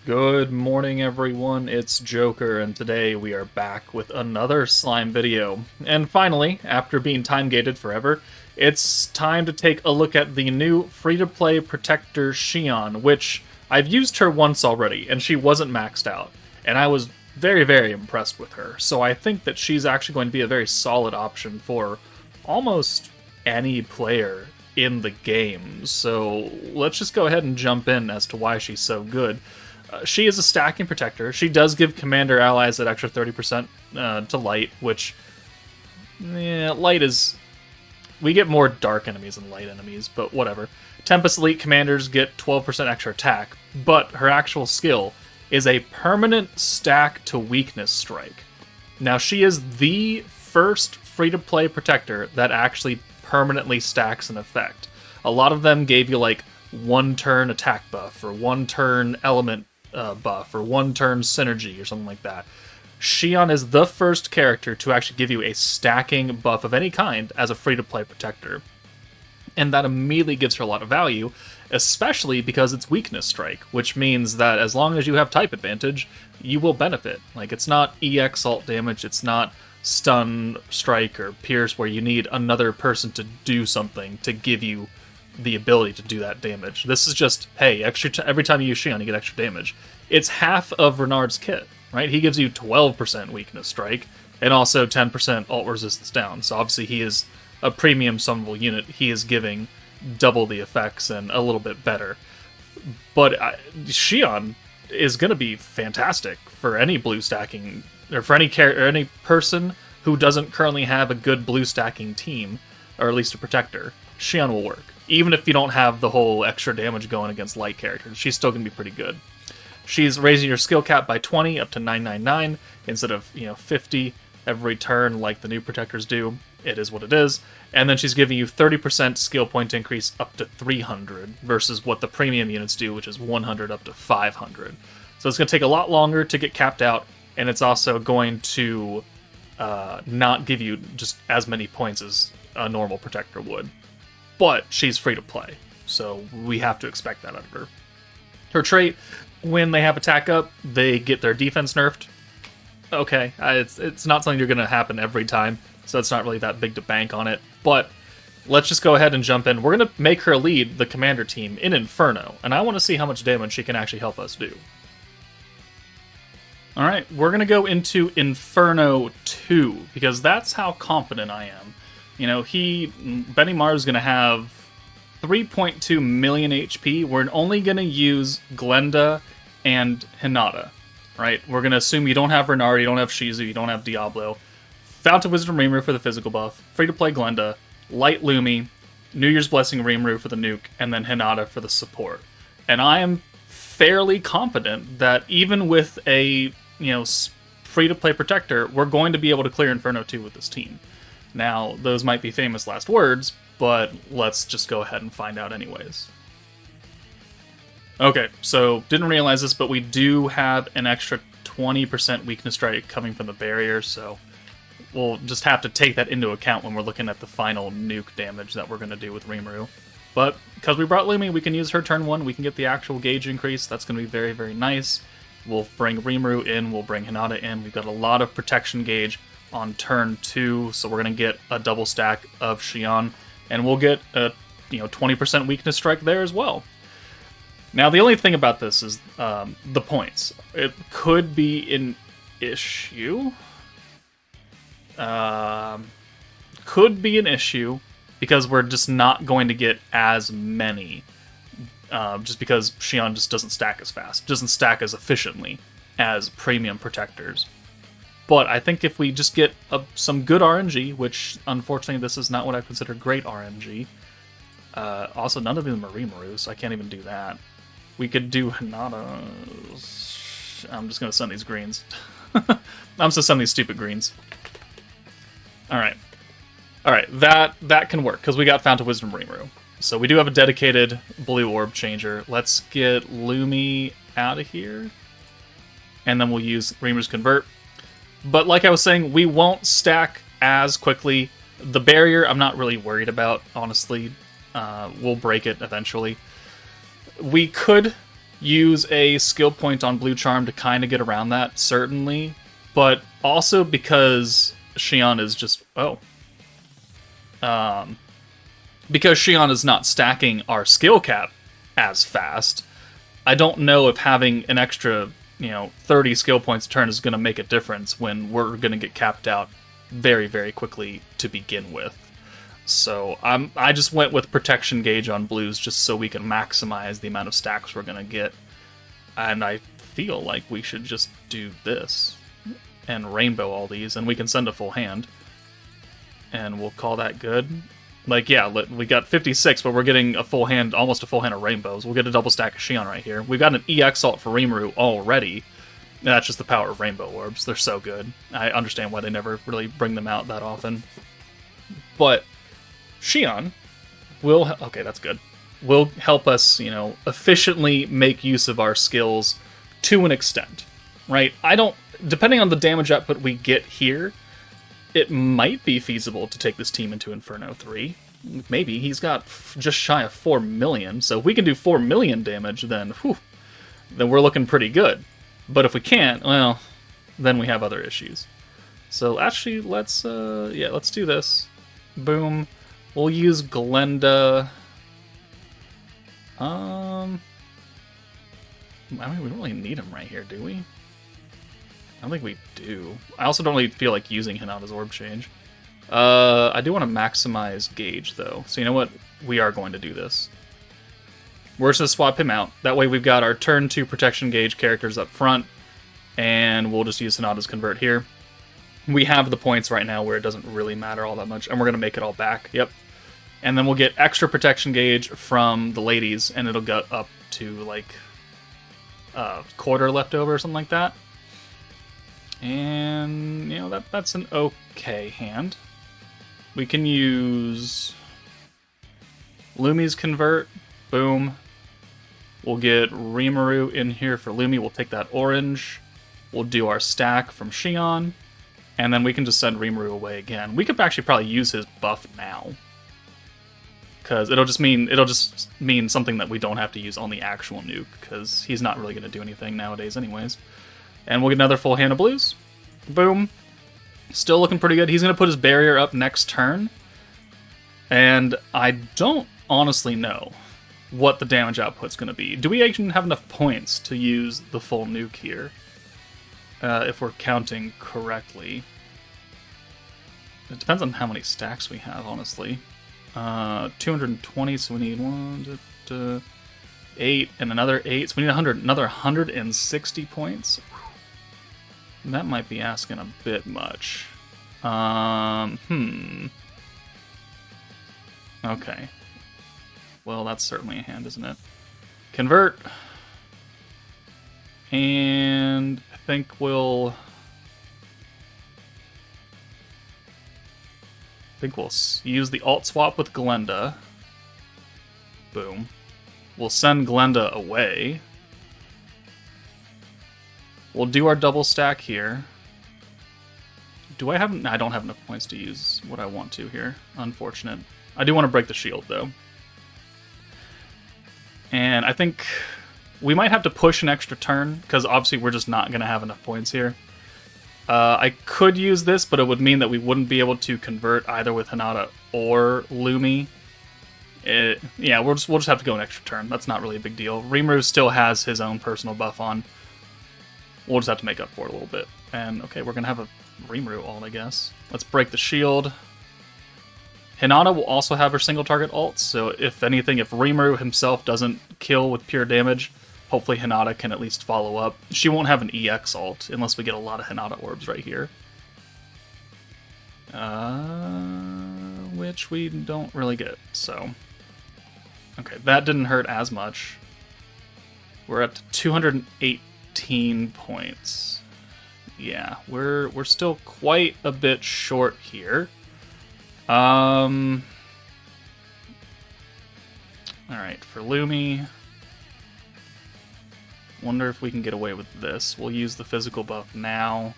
Good morning, everyone. It's Joker, and today we are back with another slime video. And finally, after being time-gated forever, it's time to take a look at the new free-to-play Protector Shion, which I've used her once already, and she wasn't maxed out. And I was very, very impressed with her. So I think that she's actually going to be a very solid option for almost any player in the game. So let's just go ahead and jump in as to why she's so good. She is a stacking protector. She does give commander allies that extra 30% to light, which, light is... We get more dark enemies than light enemies, but whatever. Tempest Elite commanders get 12% extra attack, but her actual skill is a permanent stack to weakness strike. Now, she is the first free-to-play protector that actually permanently stacks an effect. A lot of them gave you, like, one-turn attack buff, or one-turn element buff, or one-turn synergy, or something like that. Shion is the first character to actually give you a stacking buff of any kind as a free-to-play protector. And that immediately gives her a lot of value, especially because it's weakness strike, which means that as long as you have type advantage, you will benefit. Like, it's not EX alt damage, it's not stun, strike, or pierce where you need another person to do something to give you the ability to do that damage. This is just, hey, every time you use Shion, you get extra damage. It's half of Renard's kit, right? He gives you 12% weakness strike, and also 10% alt resistance down. So obviously he is a premium summonable unit. He is giving double the effects and a little bit better. But Shion is going to be fantastic for any blue stacking, or for any person who doesn't currently have a good blue stacking team, or at least a protector. Shion will work. Even if you don't have the whole extra damage going against light characters, she's still going to be pretty good. She's raising your skill cap by 20 up to 999 instead of 50 every turn like the new protectors do. It is what it is. And then she's giving you 30% skill point increase up to 300 versus what the premium units do, which is 100 up to 500. So it's going to take a lot longer to get capped out, and it's also going to not give you just as many points as a normal protector would. But she's free to play, so we have to expect that out of her. Her trait, when they have attack up, they get their defense nerfed. Okay, it's not something you're going to happen every time, so it's not really that big to bank on it. But let's just go ahead and jump in. We're going to make her lead the commander team in Inferno, and I want to see how much damage she can actually help us do. Alright, we're going to go into Inferno 2, because that's how confident I am. Benny Mars is going to have 3.2 million HP. We're only going to use Glenda and Hinata, right? We're going to assume you don't have Renard, you don't have Shizu, you don't have Diablo. Fountain Wisdom Rimuru for the physical buff, free-to-play Glenda, Light Lumi, New Year's Blessing Rimuru for the nuke, and then Hinata for the support. And I am fairly confident that even with a, free-to-play protector, we're going to be able to clear Inferno 2 with this team. Now, those might be famous last words, but let's just go ahead and find out anyways. Okay, so didn't realize this, but we do have an extra 20% weakness strike coming from the barrier, so we'll just have to take that into account when we're looking at the final nuke damage that we're going to do with Rimuru. But because we brought Lumi, we can use her turn 1, we can get the actual gauge increase. That's going to be very, very nice. We'll bring Rimuru in, we'll bring Hinata in. We've got a lot of protection gauge on turn 2, so we're going to get a double stack of Shion, and we'll get a 20% weakness strike there as well. Now, the only thing about this is the points. It could be an issue. Could be an issue because we're just not going to get as many, just because Shion just doesn't stack as fast, doesn't stack as efficiently as premium protectors. But I think if we just get some good RNG, which unfortunately this is not what I consider great RNG. Also, none of them are Rimuru, so I can't even do that. We could do Hinata. I'm just going to send these greens. I'm just going to send these stupid greens. Alright. Alright, that can work, because we got Fountain Wisdom Rimuru. So we do have a dedicated blue orb changer. Let's get Lumi out of here. And then we'll use Rimuru's Convert. But like I was saying, we won't stack as quickly. The barrier, I'm not really worried about, honestly. We'll break it eventually. We could use a skill point on Blue Charm to kind of get around that, certainly. But also because Shion is just... because Shion is not stacking our skill cap as fast, I don't know if having an extra, 30 skill points a turn is going to make a difference when we're going to get capped out very, very quickly to begin with. So I just went with protection gauge on blues just so we can maximize the amount of stacks we're going to get. And I feel like we should just do this and rainbow all these, and we can send a full hand. And we'll call that good. Like, yeah, we got 56, but we're getting a full hand, almost a full hand of rainbows. We'll get a double stack of Shion right here. We've got an EX ult for Rimuru already. That's just the power of rainbow orbs. They're so good. I understand why they never really bring them out that often. But Shion will... Okay, that's good. Will help us, efficiently make use of our skills to an extent, right? Depending on the damage output we get here, it might be feasible to take this team into Inferno 3. Maybe. He's got just shy of 4 million, so if we can do 4 million damage, then we're looking pretty good. But if we can't, well, then we have other issues. So actually, let's do this. Boom. We'll use Glenda. I mean, we don't really need him right here, do we? I don't think we do. I also don't really feel like using Hinata's Orb Change. I do want to maximize Gauge, though. So you know what? We are going to do this. We're just going to swap him out. That way we've got our turn 2 protection gauge characters up front, and we'll just use Hinata's Convert here. We have the points right now where it doesn't really matter all that much, and we're going to make it all back. Yep. And then we'll get extra protection gauge from the ladies, and it'll go up to, like, a quarter left over or something like that. And, that's an okay hand. We can use Lumi's Convert. Boom. We'll get Rimuru in here for Lumi. We'll take that orange. We'll do our stack from Shion. And then we can just send Rimuru away again. We could actually probably use his buff now. Because it'll just mean something that we don't have to use on the actual nuke, because he's not really going to do anything nowadays anyways. And we'll get another full hand of blues. Boom. Still looking pretty good. He's going to put his barrier up next turn. And I don't honestly know what the damage output's going to be. Do we actually have enough points to use the full nuke here? If we're counting correctly. It depends on how many stacks we have, honestly. 220, so we need 8 and another 8, so we need another 160 points. That might be asking a bit much. Okay. Well, that's certainly a hand, isn't it? Convert. And I think we'll use the alt swap with Glenda. Boom. We'll send Glenda away. We'll do our double stack here. I don't have enough points to use what I want to here. Unfortunate. I do want to break the shield, though. And I think we might have to push an extra turn, because obviously we're just not going to have enough points here. I could use this, but it would mean that we wouldn't be able to convert either with Hinata or Lumi. Yeah, we'll just have to go an extra turn. That's not really a big deal. Rimuru still has his own personal buff on. We'll just have to make up for it a little bit. And, okay, we're going to have a Rimuru ult, I guess. Let's break the shield. Hinata will also have her single target ult, so if anything, if Rimuru himself doesn't kill with pure damage, hopefully Hinata can at least follow up. She won't have an EX ult unless we get a lot of Hinata orbs right here. Which we don't really get, so... Okay, that didn't hurt as much. We're at 218 points. Yeah, we're still quite a bit short here. Alright, for Lumi... Wonder if we can get away with this. We'll use the physical buff now.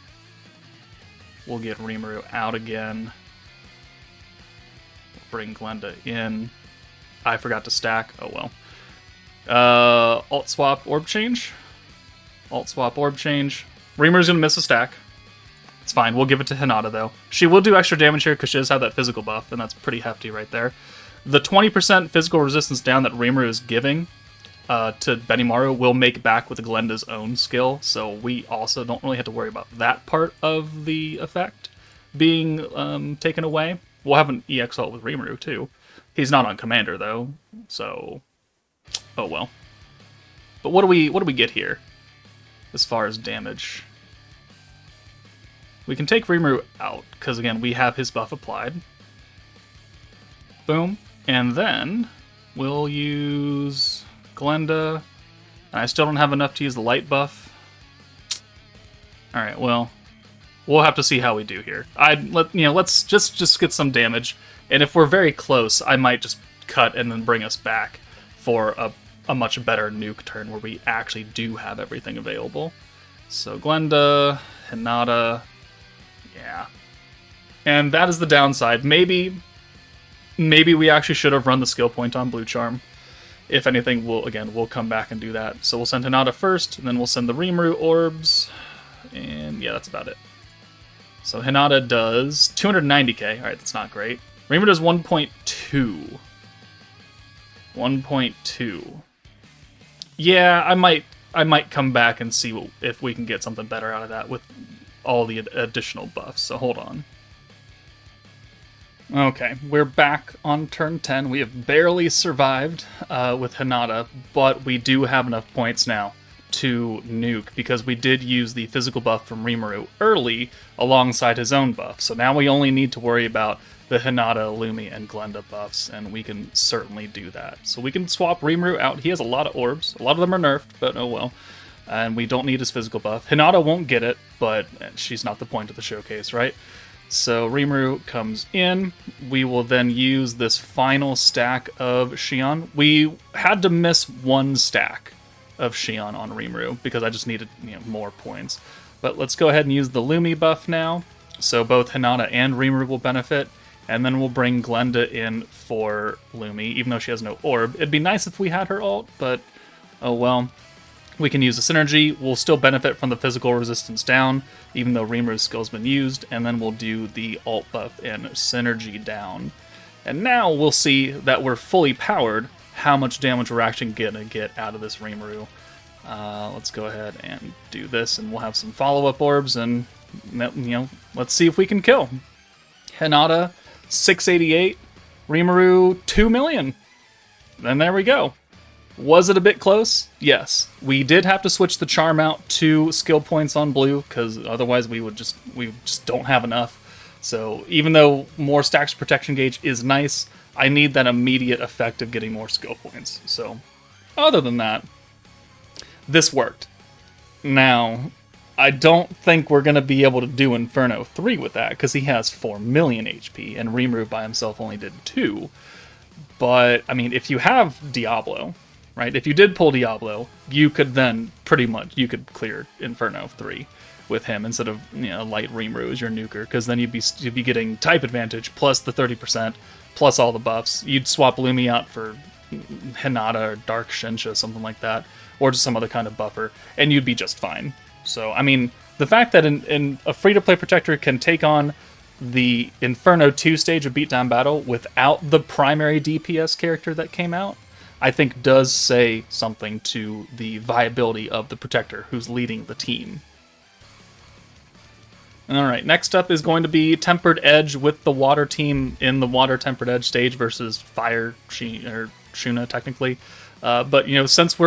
We'll get Rimuru out again. Bring Glenda in. I forgot to stack. Oh well. Alt swap orb change. Alt swap orb change. Reamer's gonna miss a stack. It's fine. We'll give it to Hinata though. She will do extra damage here because she does have that physical buff, and that's pretty hefty right there. The 20% physical resistance down that Reamer is giving to Benimaru will make back with Glenda's own skill, so we also don't really have to worry about that part of the effect being taken away. We'll have an EX ult with Rimuru too. He's not on Commander though, so oh well. But what do we get here as far as damage? We can take Rimuru out because again we have his buff applied. Boom, and then we'll use Glenda. And I still don't have enough to use the light buff. All right, well, we'll have to see how we do here. Let's just get some damage, and if we're very close, I might just cut and then bring us back for a much better nuke turn where we actually do have everything available. So Glenda, Hinata, yeah, and that is the downside. Maybe we actually should have run the skill point on Blue Charm. If anything, we'll come back and do that. So we'll send Hinata first, and then we'll send the Rimuru orbs, and yeah, that's about it. So Hinata does 290k. All right, that's not great. Rimuru does 1.2. 1.2. Yeah, I might come back and see if we can get something better out of that with all the additional buffs. So hold on. Okay, we're back on turn 10. We have barely survived with Hinata, but we do have enough points now to nuke because we did use the physical buff from Rimuru early alongside his own buff. So now we only need to worry about the Hinata, Lumi, and Glenda buffs, and we can certainly do that. So we can swap Rimuru out. He has a lot of orbs. A lot of them are nerfed, but oh well. And we don't need his physical buff. Hinata won't get it, but she's not the point of the showcase, right? So Rimuru comes in. We will then use this final stack of Shion. We had to miss one stack of Shion on Rimuru because I just needed more points. But let's go ahead and use the Lumi buff now. So both Hinata and Rimuru will benefit. And then we'll bring Glenda in for Lumi, even though she has no orb. It'd be nice if we had her ult, but oh well. We can use the synergy. We'll still benefit from the physical resistance down, even though Rimuru's skill's been used, and then we'll do the alt buff and synergy down. And now we'll see that we're fully powered, how much damage we're actually gonna get out of this Rimuru. Let's go ahead and do this, and we'll have some follow-up orbs, and let's see if we can kill. Hinata, 688, Rimuru, 2 million. And there we go. Was it a bit close? Yes. We did have to switch the charm out to skill points on blue, because otherwise we just don't have enough. So even though more stacks protection gauge is nice, I need that immediate effect of getting more skill points. So other than that, this worked. Now, I don't think we're going to be able to do Inferno 3 with that, because he has 4 million HP, and Rimuru by himself only did 2. But, I mean, if you have Diablo, right? If you did pull Diablo, you could then you could clear Inferno 3 with him instead of light Rimuru as your nuker, because then you'd be getting type advantage plus the 30% plus all the buffs. You'd swap Lumi out for Hinata or Dark Shinsha, something like that, or just some other kind of buffer, and you'd be just fine. So I mean, the fact that in a free-to-play protector can take on the Inferno 2 stage of beatdown battle without the primary DPS character that came out, I think does say something to the viability of the Protector who's leading the team. Alright, next up is going to be Tempered Edge with the Water team in the Water Tempered Edge stage versus Fire Shuna, technically. But, since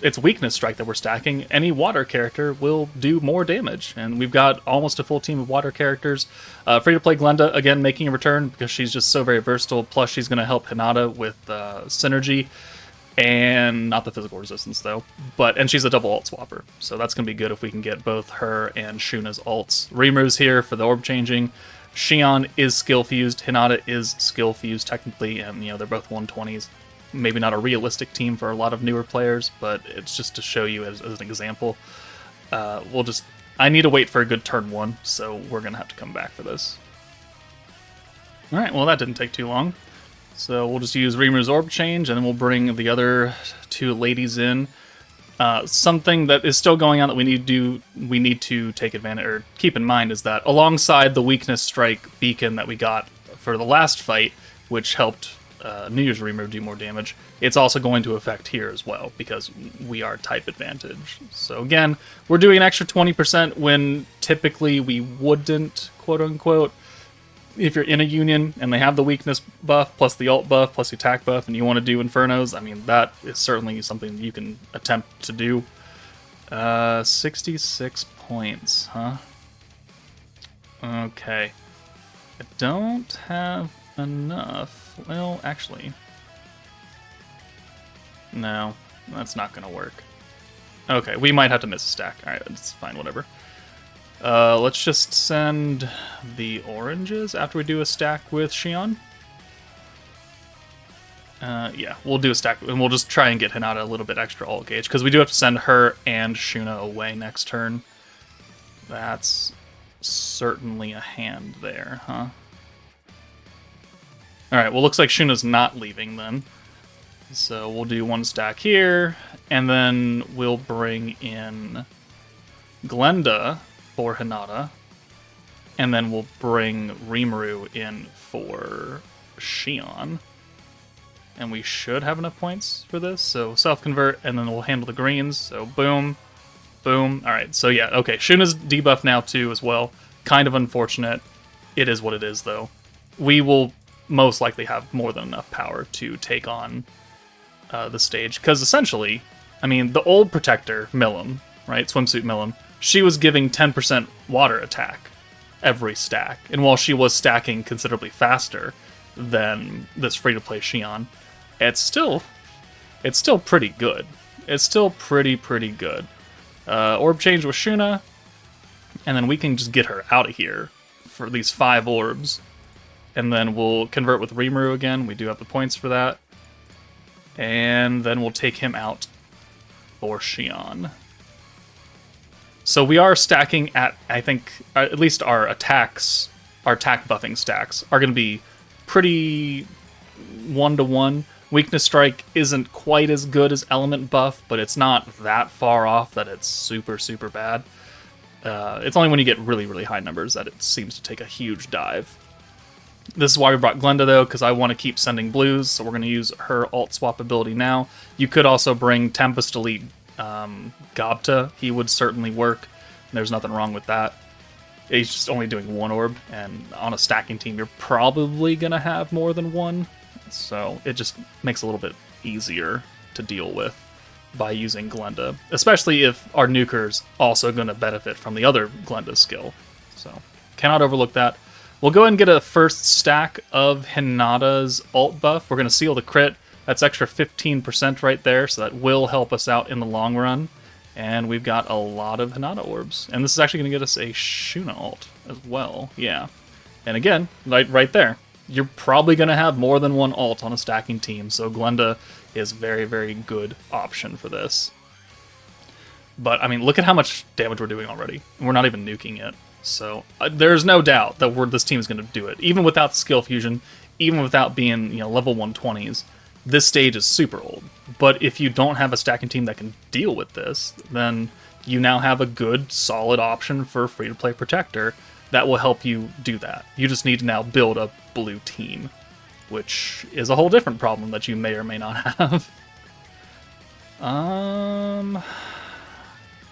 it's Weakness Strike that we're stacking, any Water character will do more damage. And we've got almost a full team of Water characters. Free-to-play Glenda, again, making a return because she's just so very versatile. Plus, she's going to help Hinata with synergy. And not the physical resistance, though. And she's a double ult swapper. So that's going to be good if we can get both her and Shuna's ults. Rimuru's here for the orb changing. Shion is skill fused. Hinata is skill fused, technically. And, they're both 120s. Maybe not a realistic team for a lot of newer players, but it's just to show you as an example. I need to wait for a good turn 1, so we're going to have to come back for this. Alright, well that didn't take too long. So we'll just use Rimuru's Orb Change, and then we'll bring the other two ladies in. Something that is still going on that we need to take advantage or keep in mind is that alongside the Weakness Strike beacon that we got for the last fight, which helped New Year's Rimuru do more damage, it's also going to affect here as well because we are type advantage. So again, we're doing an extra 20% when typically we wouldn't, quote unquote. If you're in a union and they have the weakness buff plus the ult buff plus the attack buff and you want to do Infernos, I mean, that is certainly something you can attempt to do. 66 points, huh? Okay. I don't have enough. Well, actually. No, that's not going to work. Okay, we might have to miss a stack. Alright, it's fine, whatever. Let's just send the oranges after we do a stack with Shion. Yeah, we'll do a stack, and we'll just try and get Hinata a little bit extra ult gauge, because we do have to send her and Shuna away next turn. That's certainly a hand there, huh? Alright, well, looks like Shuna's not leaving then. So we'll do one stack here, and then we'll bring in Glenda for Hinata, and then we'll bring Rimuru in for Shion. And we should have enough points for this, so self-convert, and then we'll handle the greens, so boom, boom. Alright, so yeah, okay, Shuna's debuffed now too as well. Kind of unfortunate. It is what it is, though. We will most likely have more than enough power to take on the stage, because essentially, I mean, the old Protector, MILIM, right, Swimsuit MILIM, she was giving 10% water attack every stack. And while she was stacking considerably faster than this free-to-play Shion, it's still pretty good. It's still pretty good. Orb change with Shuna, and then we can just get her out of here for these 5 orbs. And then we'll convert with Rimuru again. We do have the points for that. And then we'll take him out for Shion. So we are stacking at, I think, at least our attacks, our attack buffing stacks are going to be pretty 1-to-1. Weakness Strike isn't quite as good as Element Buff, but it's not that far off that it's super bad. It's only when you get really high numbers that it seems to take a huge dive. This is why we brought Glenda, though, because I want to keep sending blues, so we're going to use her alt swap ability now. You could also bring Tempest Elite Gobta. He would certainly work. There's nothing wrong with that. He's just only doing 1 orb, and on a stacking team, you're probably going to have more than 1. So it just makes it a little bit easier to deal with by using Glenda, especially if our nuker's also going to benefit from the other Glenda skill. So cannot overlook that. We'll go ahead and get a first stack of Hinata's alt buff. We're going to seal the crit. That's extra 15% right there, so that will help us out in the long run. And we've got a lot of Hinata orbs. And this is actually going to get us a Shuna alt as well. Yeah. And again, right there. You're probably going to have more than 1 alt on a stacking team, so Glenda is very good option for this. But, I mean, look at how much damage we're doing already. We're not even nuking it. So, there's no doubt that this team is going to do it. Even without the skill fusion, even without being, level 120s, this stage is super old. But if you don't have a stacking team that can deal with this, then you now have a good, solid option for free-to-play Protector that will help you do that. You just need to now build a blue team, which is a whole different problem that you may or may not have.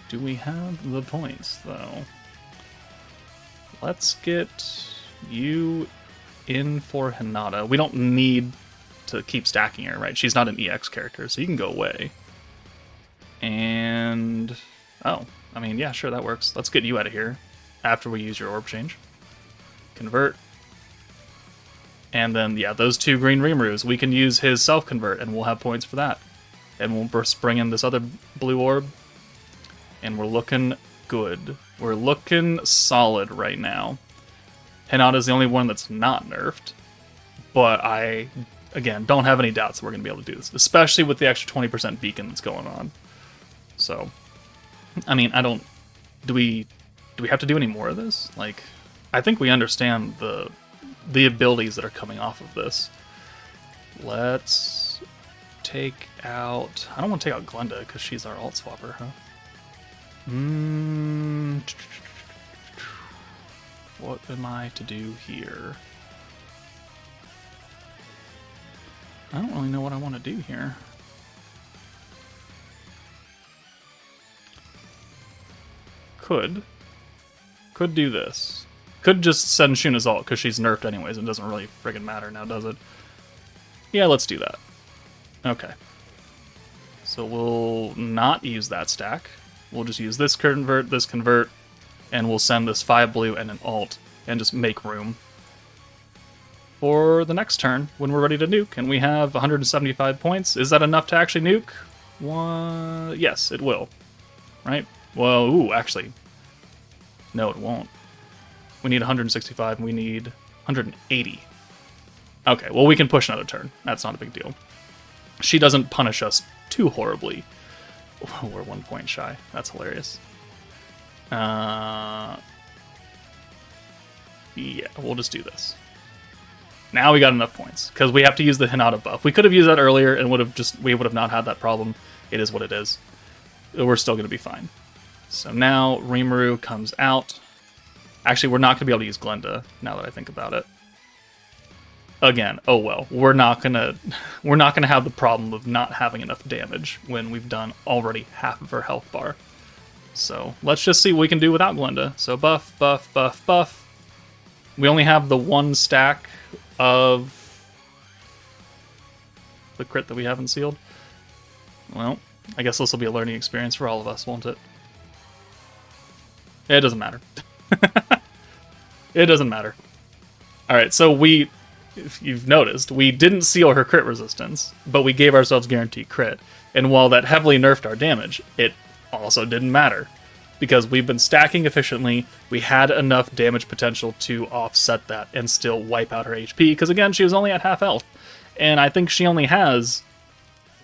Do we have the points, though? Let's get you in for Hinata. We don't need to keep stacking her, right? She's not an EX character, so you can go away. And... oh, I mean, yeah, sure, that works. Let's get you out of here after we use your orb change. Convert. And then, yeah, those 2 green Rimurus, we can use his self-convert, and we'll have points for that. And we'll just bring in this other blue orb. And we're looking good. We're looking solid right now. Hinata's the only one that's not nerfed. But I, again, don't have any doubts that we're going to be able to do this. Especially with the extra 20% beacon that's going on. So, I mean, do we have to do any more of this? I think we understand the abilities that are coming off of this. Let's take out... I don't want to take out Glenda because she's our alt swapper, huh? What am I to do here? I don't really know what I want to do here. Could do this. Could just send Shuna's ult because she's nerfed anyways and doesn't really friggin' matter now, does it? Yeah, let's do that. Okay. So we'll not use that stack. We'll just use this convert, and we'll send this 5 blue and an ult and just make room for the next turn when we're ready to nuke. And we have 175 points. Is that enough to actually nuke? One... Yes, it will. Right? Well, ooh, actually. No, it won't. We need 165, and we need 180. Okay, well, we can push another turn. That's not a big deal. She doesn't punish us too horribly. We're 1 point shy. That's hilarious. Yeah, we'll just do this. Now we got enough points, because we have to use the Hinata buff. We could have used that earlier, and we would have not had that problem. It is what it is. We're still going to be fine. So now Rimuru comes out. Actually, we're not going to be able to use Glenda, now that I think about it. Again, oh well. We're not gonna have the problem of not having enough damage when we've done already half of her health bar. So let's just see what we can do without Glenda. So buff, buff, buff, buff. We only have the one stack of the crit that we haven't sealed. Well, I guess this will be a learning experience for all of us, won't it? It doesn't matter. It doesn't matter. Alright, so if you've noticed, we didn't seal her crit resistance, but we gave ourselves guaranteed crit. And while that heavily nerfed our damage, it also didn't matter. Because we've been stacking efficiently, we had enough damage potential to offset that and still wipe out her HP, because again, she was only at half health. And I think she only has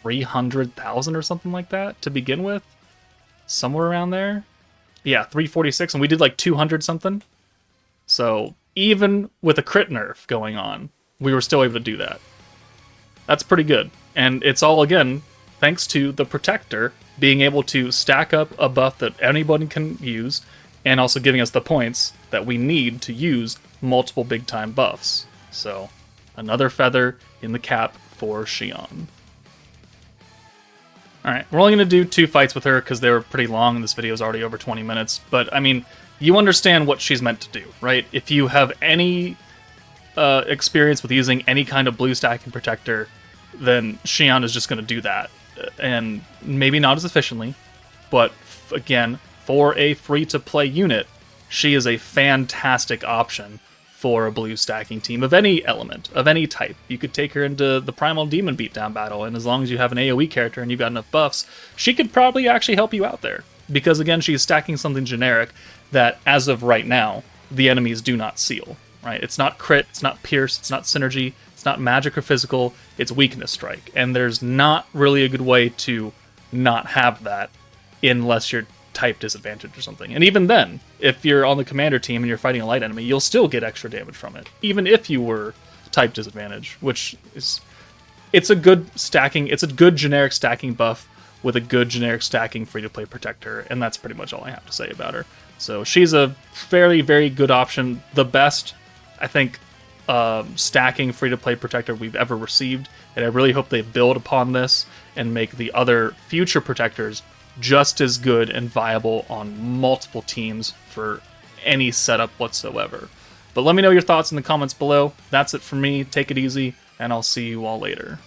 300,000 or something like that to begin with. Somewhere around there. Yeah, 346, and we did like 200 something. So even with a crit nerf going on, we were still able to do that. That's pretty good. And it's all, again, thanks to the Protector being able to stack up a buff that anybody can use, and also giving us the points that we need to use multiple big-time buffs. So, another feather in the cap for Shion. Alright, we're only going to do 2 fights with her because they were pretty long, and this video is already over 20 minutes. But, I mean, you understand what she's meant to do, right? If you have any experience with using any kind of blue stacking protector, then Shion is just going to do that. And maybe not as efficiently, but again, for a free-to-play unit, she is a fantastic option for a blue stacking team of any element, of any type. You could take her into the Primal Demon beatdown battle, and as long as you have an AoE character and you've got enough buffs, she could probably actually help you out there. Because again, she's stacking something generic that, as of right now, the enemies do not seal. Right? It's not crit, it's not pierce, it's not synergy, it's not magic or physical, it's weakness strike. And there's not really a good way to not have that unless you're type disadvantage or something. And even then, if you're on the commander team and you're fighting a light enemy, you'll still get extra damage from it, even if you were type disadvantage, which is... It's a good stacking, it's a good generic stacking buff with a good generic stacking free-to-play protector, and that's pretty much all I have to say about her. So she's a very, very good option. The best, I think, stacking free-to-play protector we've ever received, and I really hope they build upon this and make the other future protectors just as good and viable on multiple teams for any setup whatsoever. But let me know your thoughts in the comments below. That's it for me. Take it easy, and I'll see you all later.